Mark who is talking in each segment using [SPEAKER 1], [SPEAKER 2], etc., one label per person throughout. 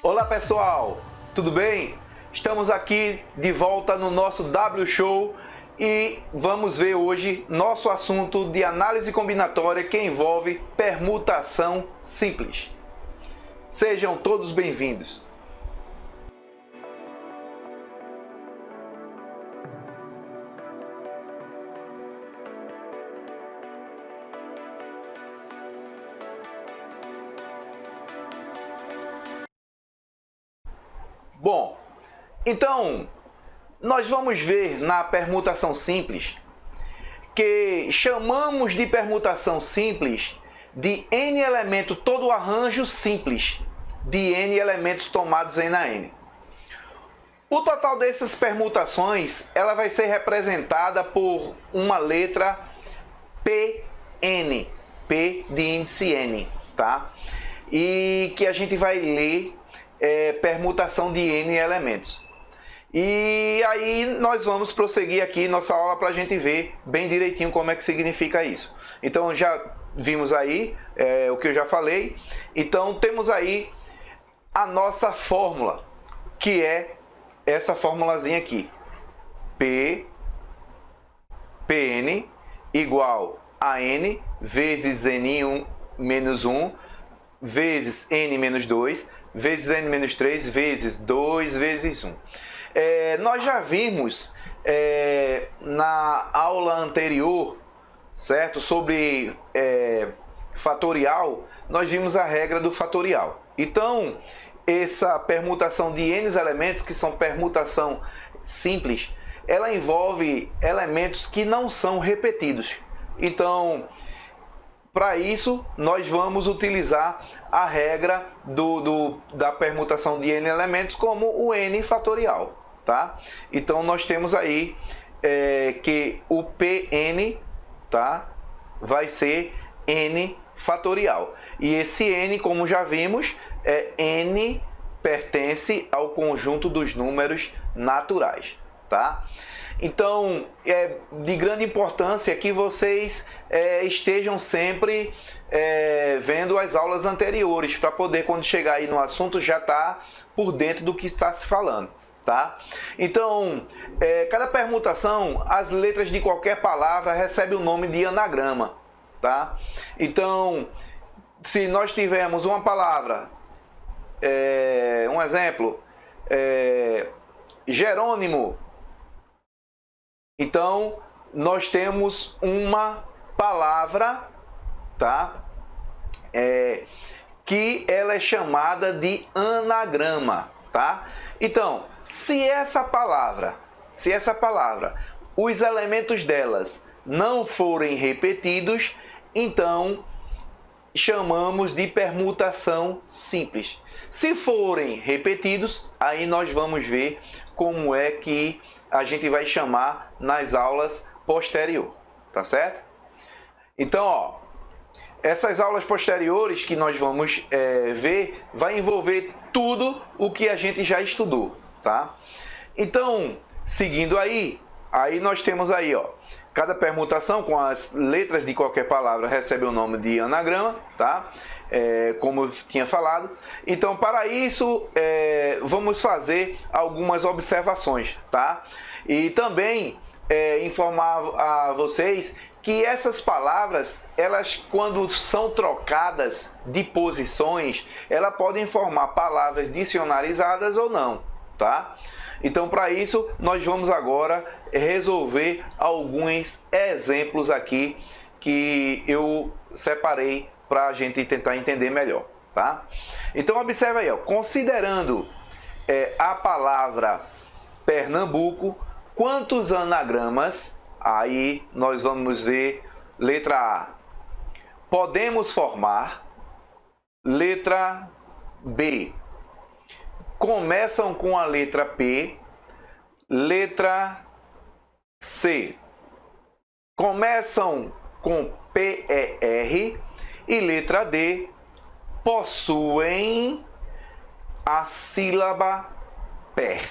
[SPEAKER 1] Olá pessoal, tudo bem? Estamos aqui de volta no nosso W Show e vamos ver hoje nosso assunto de análise combinatória que envolve permutação simples. Sejam todos bem-vindos. Bom, então, nós vamos ver na permutação simples que chamamos de permutação simples de n elementos, todo o arranjo simples de n elementos tomados em na n. O total dessas permutações ela vai ser representada por uma letra Pn, P de índice n, tá? E que a gente vai ler permutação de n elementos. E aí nós vamos prosseguir aqui nossa aula para a gente ver bem direitinho como é que significa isso. Então já vimos aí o que eu já falei. Então temos aí a nossa fórmula, que é essa formulazinha aqui. Pn igual a n vezes n1 menos 1 vezes n menos 2 vezes n menos 3 vezes 2 vezes 1. Nós já vimos na aula anterior, certo? Sobre fatorial, nós vimos a regra do fatorial. Então, essa permutação de n elementos, que são permutação simples, ela envolve elementos que não são repetidos. Então, para isso, nós vamos utilizar a regra da permutação de n elementos como o n fatorial, tá? Então, nós temos aí que o Pn, tá, vai ser n fatorial. E esse n, como já vimos, n pertence ao conjunto dos números naturais, tá? Então, é de grande importância que vocês estejam sempre vendo as aulas anteriores, para poder, quando chegar aí no assunto, já estar por dentro do que está se falando, tá? Então, cada permutação, as letras de qualquer palavra recebem o nome de anagrama, tá? Então, se nós tivermos uma palavra, um exemplo, Jerônimo, então nós temos uma palavra, tá? Que ela é chamada de anagrama, tá? Então, se essa palavra, os elementos delas não forem repetidos, então chamamos de permutação simples. Se forem repetidos, aí nós vamos ver como é que a gente vai chamar nas aulas posteriores, tá certo? Então, ó, essas aulas posteriores que nós vamos ver, vai envolver tudo o que a gente já estudou, tá? Então, seguindo aí nós temos aí, ó, cada permutação com as letras de qualquer palavra recebe o nome de anagrama, tá? Como eu tinha falado. Então, para isso, vamos fazer algumas observações, tá? E também informar a vocês que essas palavras, elas, quando são trocadas de posições, elas podem formar palavras dicionarizadas ou não, tá? Então, para isso, nós vamos agora resolver alguns exemplos aqui que eu separei para a gente tentar entender melhor, tá? Então, observe aí, ó, considerando a palavra Pernambuco, quantos anagramas? Aí nós vamos ver, letra A, podemos formar. Letra B, começam com a letra P. Letra C, começam com PER. E letra D, possuem a sílaba PER.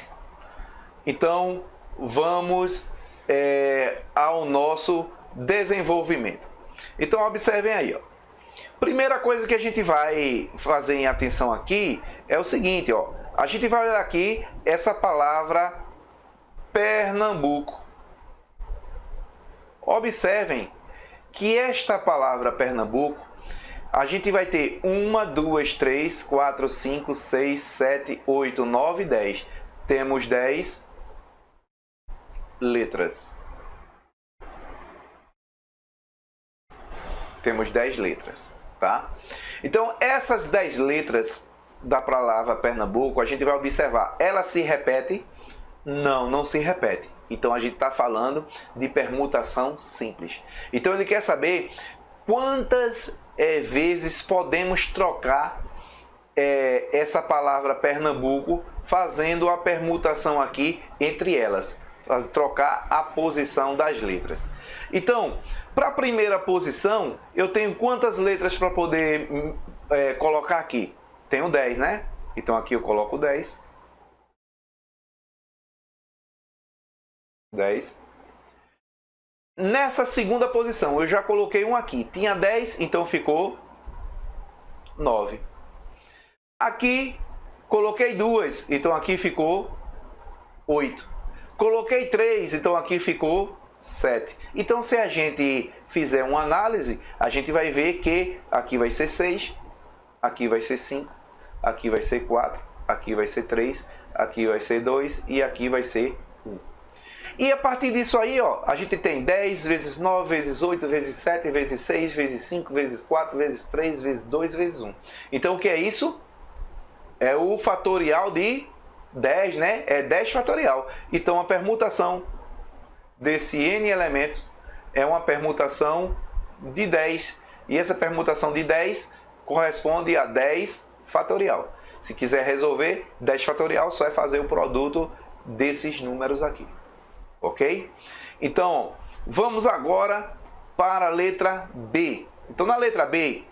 [SPEAKER 1] Então, vamos ao nosso desenvolvimento. Então, observem aí, ó. Primeira coisa que a gente vai fazer em atenção aqui é o seguinte, ó. A gente vai olhar aqui essa palavra Pernambuco. Observem que esta palavra Pernambuco, a gente vai ter 1, 2, 3, 4, 5, 6, 7, 8, 9, 10. Temos 10 letras. Temos 10 letras, tá? Então, essas 10 letras da palavra Pernambuco, a gente vai observar, ela se repete? Não, não se repete. Então, a gente está falando de permutação simples. Então, ele quer saber quantas vezes podemos trocar essa palavra Pernambuco fazendo a permutação aqui entre elas. Trocar a posição das letras. Então, para a primeira posição, eu tenho quantas letras para poder colocar aqui? Tenho 10, né? Então, aqui eu coloco 10. 10. Nessa segunda posição, eu já coloquei um aqui. Tinha 10, então ficou 9. Aqui, coloquei 2, então aqui ficou 8. Coloquei 3, então aqui ficou 7. Então, se a gente fizer uma análise, a gente vai ver que aqui vai ser 6, aqui vai ser 5, aqui vai ser 4, aqui vai ser 3, aqui vai ser 2 e aqui vai ser 1. E a partir disso aí, ó, a gente tem 10 vezes 9, vezes 8, vezes 7, vezes 6, vezes 5, vezes 4, vezes 3, vezes 2, vezes 1. Então, o que é isso? É o fatorial de 10, né? É 10 fatorial. Então, a permutação desse n elementos é uma permutação de 10. E essa permutação de 10 corresponde a 10 fatorial. Se quiser resolver 10 fatorial, só é fazer o produto desses números aqui. Ok? Então, vamos agora para a letra B. Então, na letra B,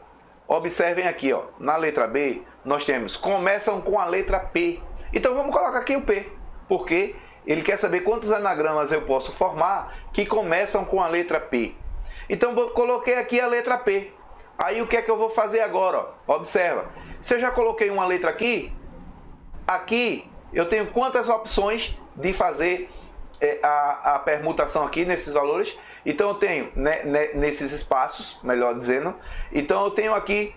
[SPEAKER 1] observem aqui, ó. Na letra B, nós temos, começam com a letra P. Então, vamos colocar aqui o P, porque ele quer saber quantos anagramas eu posso formar que começam com a letra P. Então, eu coloquei aqui a letra P. Aí, o que é que eu vou fazer agora? Ó? Observa. Se eu já coloquei uma letra aqui, aqui eu tenho quantas opções de fazer a permutação aqui nesses valores? Então, eu tenho, né, nesses espaços, melhor dizendo. Então, eu tenho aqui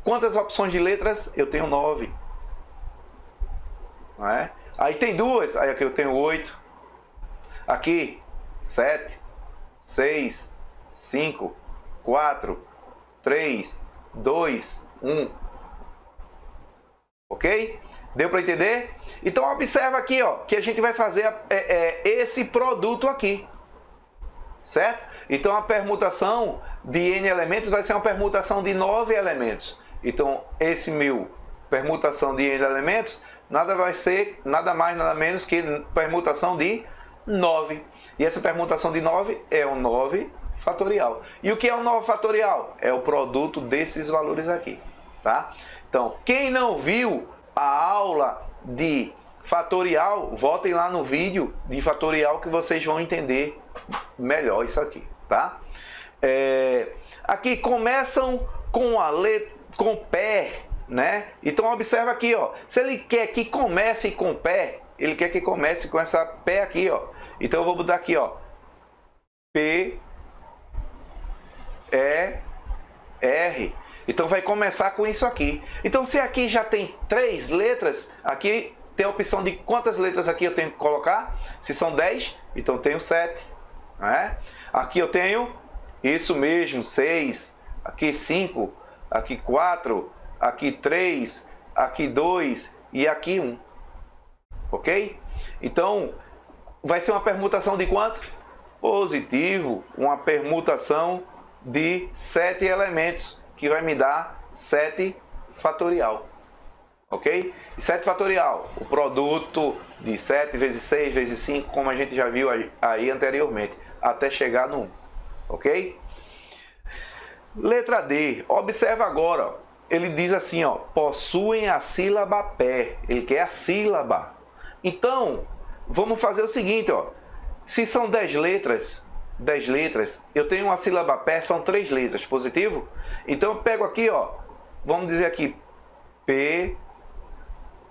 [SPEAKER 1] quantas opções de letras? Eu tenho 9. Não é? Aí tem 2, aí aqui eu tenho 8. Aqui, 7, 6, 5, 4, 3, 2, 1. Ok? Deu para entender? Então, observa aqui, ó, que a gente vai fazer esse produto aqui. Certo? Então, a permutação de n elementos vai ser uma permutação de 9 elementos. Então, esse meu permutação de n elementos vai ser nada mais, nada menos que permutação de 9. E essa permutação de 9 é o 9 fatorial. E o que é o 9 fatorial? É o produto desses valores aqui. Tá? Então, quem não viu a aula de fatorial, voltem lá no vídeo de fatorial que vocês vão entender melhor isso aqui. Tá? Aqui começam com a letra, com pé, né? Então observa aqui, ó. Se ele quer que comece com pé, ele quer que comece com essa pé aqui, ó. Então eu vou botar aqui, ó. P, E, R. Então vai começar com isso aqui. Então se aqui já tem 3 letras, aqui tem a opção de quantas letras aqui eu tenho que colocar. Se são 10, então eu tenho 7. Né? Aqui eu tenho isso mesmo, 6. Aqui 5. Aqui 4. Aqui 3. Aqui 2. E aqui 1. Ok? Então vai ser uma permutação de quanto? Positivo. Uma permutação de 7 elementos, que vai me dar 7 fatorial. Ok? E 7 fatorial, o produto de 7 vezes 6 vezes 5, como a gente já viu aí anteriormente, até chegar no 1. Ok? Letra D, observa agora, ó, ele diz assim, ó, possuem a sílaba pé, ele quer a sílaba. Então, vamos fazer o seguinte, ó, se são 10 letras, eu tenho uma sílaba pé, são 3 letras, positivo? Então eu pego aqui, ó, vamos dizer aqui, P,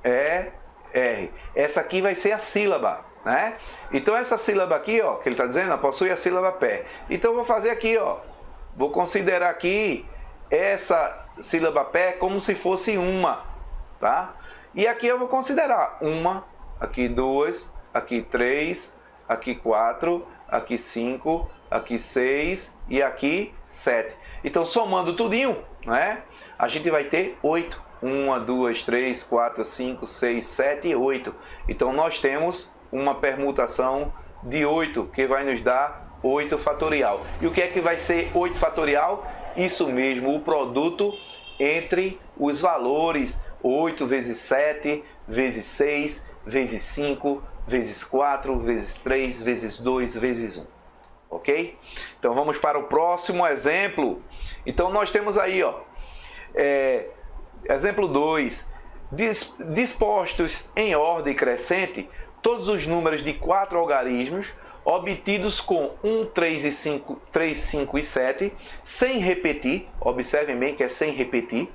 [SPEAKER 1] R. Essa aqui vai ser a sílaba, né? Então essa sílaba aqui, ó, que ele está dizendo, possui a sílaba pé. Então eu vou fazer aqui, ó, vou considerar aqui essa sílaba pé como se fosse uma, tá? E aqui eu vou considerar uma, aqui duas, aqui três, aqui quatro, aqui cinco, aqui seis e aqui sete. Então somando tudinho, né? A gente vai ter 8. 1, 2, 3, 4, 5, 6, 7 e 8. Então nós temos uma permutação de 8, que vai nos dar 8 fatorial. E o que é que vai ser 8 fatorial? Isso mesmo, o produto entre os valores 8 vezes 7, vezes 6, vezes 5, vezes 4, vezes 3, vezes 2, vezes 1. Ok? Então vamos para o próximo exemplo. Então nós temos aí, ó, exemplo 2. Dispostos em ordem crescente, todos os números de 4 algarismos obtidos com 1, 3, 5 e 7, sem repetir. Observem bem que é sem repetir.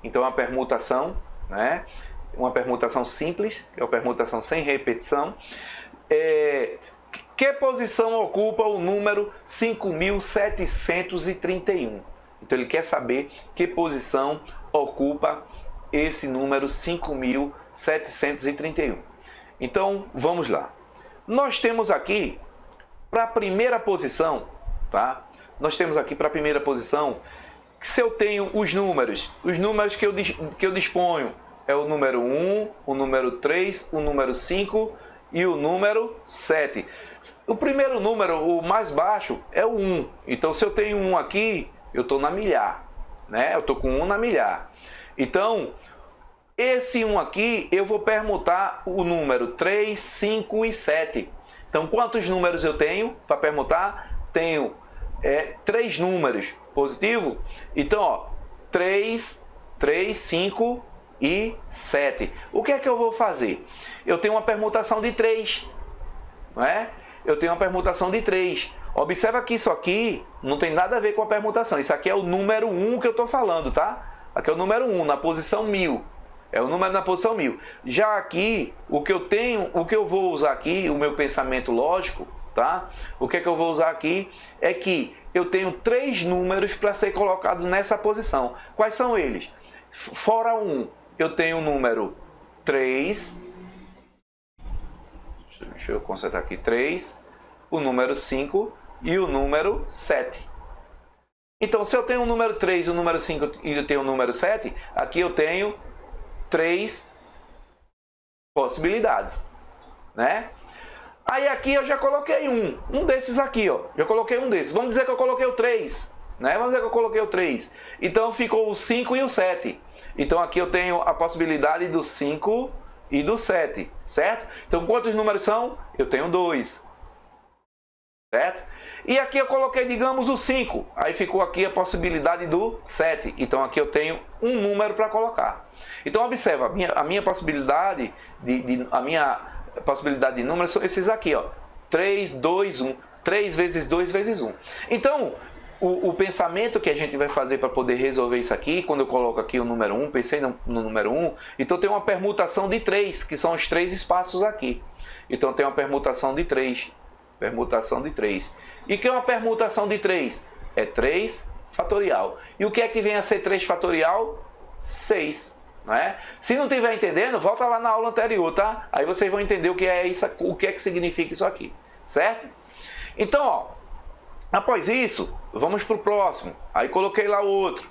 [SPEAKER 1] Então, a permutação, né? Uma permutação simples, que é uma permutação sem repetição. Que posição ocupa o número 5.731? Então, ele quer saber que posição ocupa esse número 5.731. Então, vamos lá. Nós temos aqui, para a primeira posição, tá? Nós temos aqui para a primeira posição, que se eu tenho os números que eu disponho, é o número 1, o número 3, o número 5 e o número 7. O primeiro número, o mais baixo, é o 1. Então, se eu tenho 1 aqui, eu estou na milhar, né? Eu estou com 1 na milhar. Então, esse 1 aqui, eu vou permutar o número 3, 5 e 7. Então, quantos números eu tenho para permutar? Tenho 3 números positivo. Então, ó, 3, 5 e 7. O que é que eu vou fazer? Eu tenho uma permutação de 3, não é? Eu tenho uma permutação de 3. Observa que isso aqui não tem nada a ver com a permutação. Isso aqui é o número 1 que eu estou falando, tá? Aqui é o número 1, na posição 1000. É o número na posição 1000. Já aqui, o que eu vou usar aqui, o meu pensamento lógico, tá? O que é que eu vou usar aqui é que eu tenho 3 números para ser colocado nessa posição. Quais são eles? Fora 1, eu tenho o número 3. Deixa eu consertar aqui. 3, o número 5 e o número 7. Então, se eu tenho o número 3, o número 5 e eu tenho o número 7, aqui eu tenho 3 possibilidades, né? Aí aqui eu já coloquei um desses aqui, ó. Já coloquei um desses. Vamos dizer que eu coloquei o 3, né? Vamos dizer que eu coloquei o 3. Então ficou o 5 e o 7. Então aqui eu tenho a possibilidade do 5 e do 7, certo? Então quantos números são? Eu tenho 2, certo? E aqui eu coloquei, digamos, o 5. Aí ficou aqui a possibilidade do 7. Então aqui eu tenho um número para colocar. Então observa, a minha possibilidade de números são esses aqui, ó. 3, 2, 1. 3 vezes 2 vezes 1. Então, o pensamento que a gente vai fazer para poder resolver isso aqui, quando eu coloco aqui o número 1, pensei no número 1, então tem uma permutação de 3, que são os 3 espaços aqui. Então tem uma permutação de 3. Permutação de 3. E o que é uma permutação de 3? É 3 fatorial. E o que é que vem a ser 3 fatorial? 6. Não é? Se não estiver entendendo, volta lá na aula anterior, tá? Aí vocês vão entender o que é isso, o que é que significa isso aqui, certo? Então, ó, após isso, vamos para o próximo. Aí coloquei lá o outro.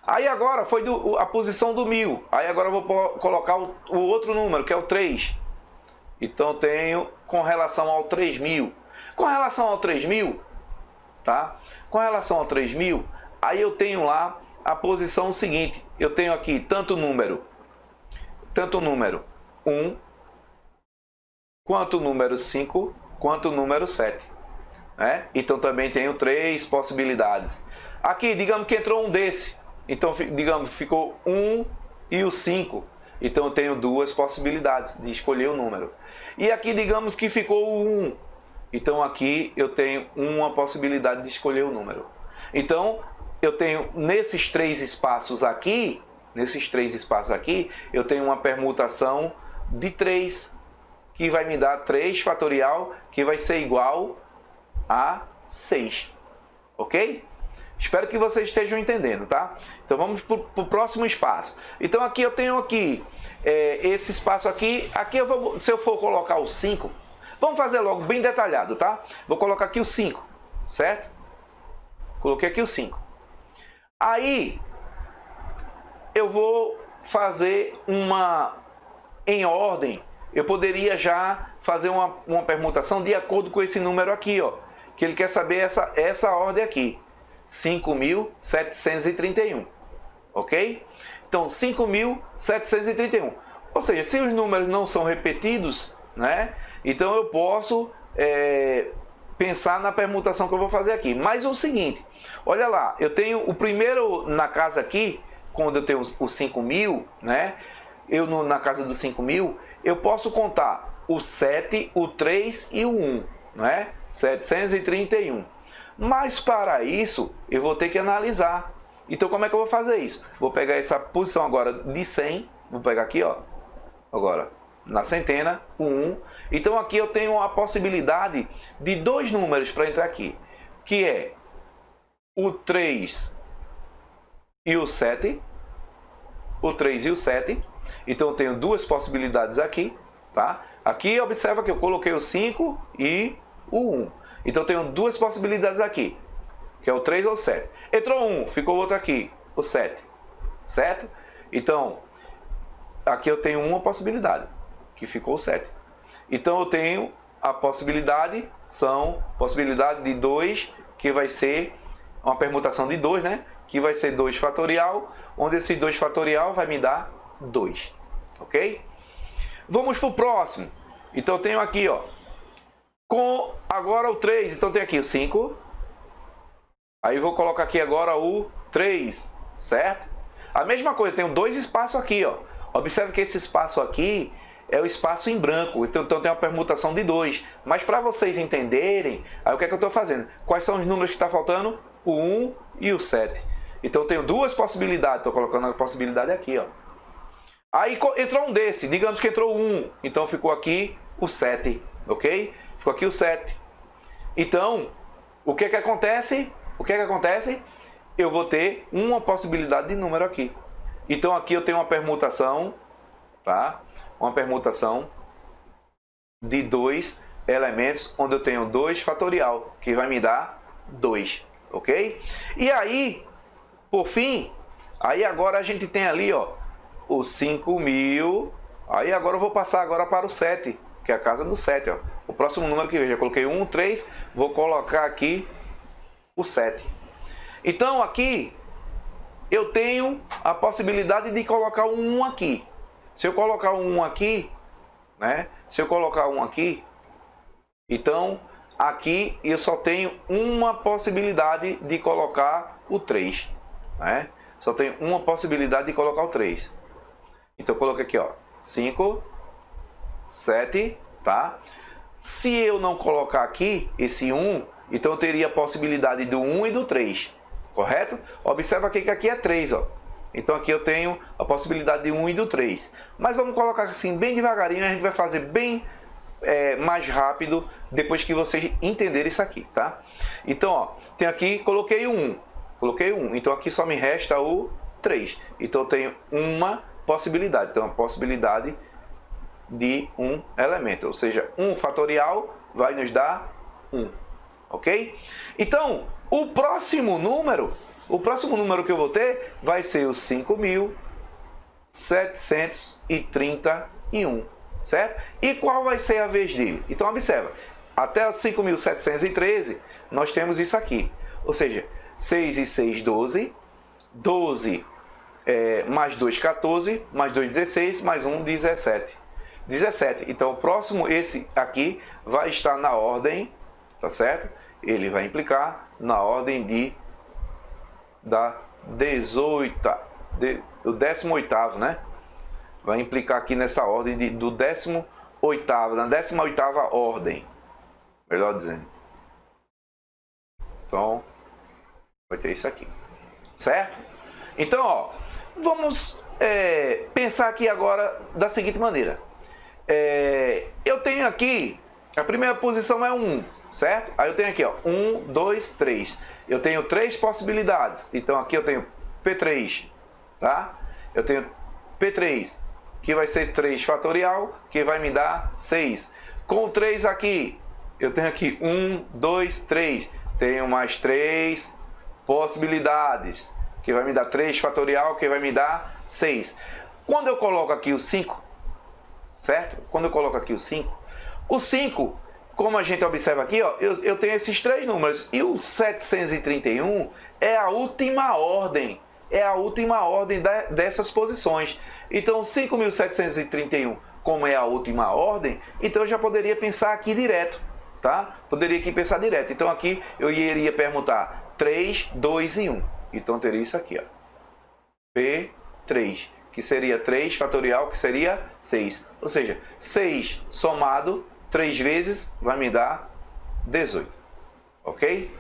[SPEAKER 1] Aí agora foi a posição do 1000. Aí agora eu vou colocar o outro número, que é o 3. Então tenho com relação ao 3000. Com relação ao 3000, tá? Com relação ao 3000, aí eu tenho lá a posição seguinte. Eu tenho aqui tanto o número 1, quanto o número 5, quanto o número 7. Né? Então também tenho 3 possibilidades. Aqui, digamos que entrou um desse. Então, digamos, ficou 1 e o 5. Então eu tenho 2 possibilidades de escolher o número. E aqui, digamos que ficou o 1. Então aqui eu tenho uma possibilidade de escolher o número. Então eu tenho nesses 3 espaços aqui, nesses 3 espaços aqui, eu tenho uma permutação de 3, que vai me dar 3 fatorial, que vai ser igual a 6. Ok? Espero que vocês estejam entendendo, tá? Então vamos para o próximo espaço. Então aqui eu tenho aqui esse espaço aqui. Aqui eu vou, se eu for colocar o 5, vamos fazer logo bem detalhado, tá? Vou colocar aqui o 5, certo? Coloquei aqui o 5. Aí eu vou fazer uma em ordem. Eu poderia já fazer uma permutação de acordo com esse número aqui, ó, que ele quer saber essa ordem aqui. 5.731, ok? Então, 5.731. Ou seja, se os números não são repetidos, né? Então eu posso pensar na permutação que eu vou fazer aqui. Mas é o seguinte, olha lá, eu tenho o primeiro na casa aqui, quando eu tenho os 5.000, né? Na casa dos 5.000, eu posso contar o 7, o 3 e o 1, né? 731. Mas para isso, eu vou ter que analisar. Então, como é que eu vou fazer isso? Vou pegar essa posição agora de 100, vou pegar aqui, ó, agora, na centena, o 1. Então, aqui eu tenho a possibilidade de 2 números para entrar aqui, que é o 3 e o 7. O 3 e o 7. Então, eu tenho 2 possibilidades aqui, tá? Aqui, observa que eu coloquei o 5 e o 1. Então, eu tenho 2 possibilidades aqui, que é o 3 ou o 7. Entrou um, ficou outro aqui, o 7, certo? Então, aqui eu tenho uma possibilidade, que ficou o 7. Então, eu tenho a possibilidade, possibilidade de 2, que vai ser uma permutação de 2, né? Que vai ser 2 fatorial, onde esse 2 fatorial vai me dar 2, ok? Vamos para o próximo. Então, eu tenho aqui, ó, com agora o 3, então tem aqui o 5. Aí vou colocar aqui agora o 3, certo? A mesma coisa, tenho 2 espaços aqui, ó. Observe que esse espaço aqui é o espaço em branco, então tem uma permutação de 2. Mas para vocês entenderem, aí o que é que eu estou fazendo? Quais são os números que está faltando? O 1 e o 7. Então eu tenho 2 possibilidades, estou colocando a possibilidade aqui, ó. Aí entrou um desse, digamos que entrou 1, então ficou aqui o 7, ok? Ficou aqui o 7. Então, o que é que acontece? O que é que acontece? Eu vou ter uma possibilidade de número aqui. Então, aqui eu tenho uma permutação, tá? Uma permutação de 2 elementos, onde eu tenho 2 fatorial, que vai me dar 2, ok? E aí, por fim, aí agora a gente tem ali, ó, os 5.000. Aí agora eu vou passar agora para o 7, que é a casa do 7, ó. O próximo número que eu já coloquei 1, 3, vou colocar aqui o 7. Então aqui eu tenho a possibilidade de colocar um 1 aqui. Se eu colocar um 1 aqui, né? Se eu colocar um aqui, então aqui eu só tenho uma possibilidade de colocar o 3, né? Só tenho uma possibilidade de colocar o 3. Então eu coloquei aqui, ó, 5, 7, tá? Se eu não colocar aqui esse 1, então eu teria a possibilidade do 1 e do 3, correto? Observa aqui que aqui é 3, ó. Então aqui eu tenho a possibilidade de 1 e do 3. Mas vamos colocar assim bem devagarinho, a gente vai fazer bem mais rápido depois que vocês entenderem isso aqui, tá? Então, ó, tem aqui, coloquei o 1. Coloquei 1, então aqui só me resta o 3. Então eu tenho uma possibilidade, então a possibilidade de um elemento, ou seja, 1 fatorial vai nos dar 1, ok? Então, o próximo número que eu vou ter vai ser o 5.731, certo? E qual vai ser a vez dele? Então, observa, até os 5.713 nós temos isso aqui, ou seja, 6 e 6, 12, 12 mais 2, 14, mais 2, 16, mais 1, 17. 17. Então, o próximo, esse aqui, vai estar na ordem, tá certo? Ele vai implicar na ordem da 18ª, do 18º, né? Vai implicar aqui nessa ordem do 18º, na 18ª ordem, melhor dizendo. Então, vai ter isso aqui, certo? Então, ó, Vamos pensar aqui agora da seguinte maneira. Eu tenho aqui, a primeira posição é 1, certo? Aí eu tenho aqui, ó, 1, 2, 3. Eu tenho 3 possibilidades. Então aqui eu tenho P3, tá? Eu tenho P3, que vai ser 3 fatorial, que vai me dar 6. Com o 3 aqui, eu tenho aqui 1, 2, 3. Tenho mais 3 possibilidades, que vai me dar 3 fatorial, que vai me dar 6. Quando eu coloco aqui o 5, certo? Quando eu coloco aqui o 5, como a gente observa aqui, ó, eu tenho esses 3 números. E o 731 é a última ordem. É a última ordem dessas posições. Então, 5.731, como é a última ordem, então eu já poderia pensar aqui direto, tá? Poderia aqui pensar direto. Então, aqui eu iria permutar 3, 2 e 1. Então, teria isso aqui, ó. P3, que seria 3 fatorial, que seria 6. Ou seja, 6 somado 3 vezes vai me dar 18. Ok?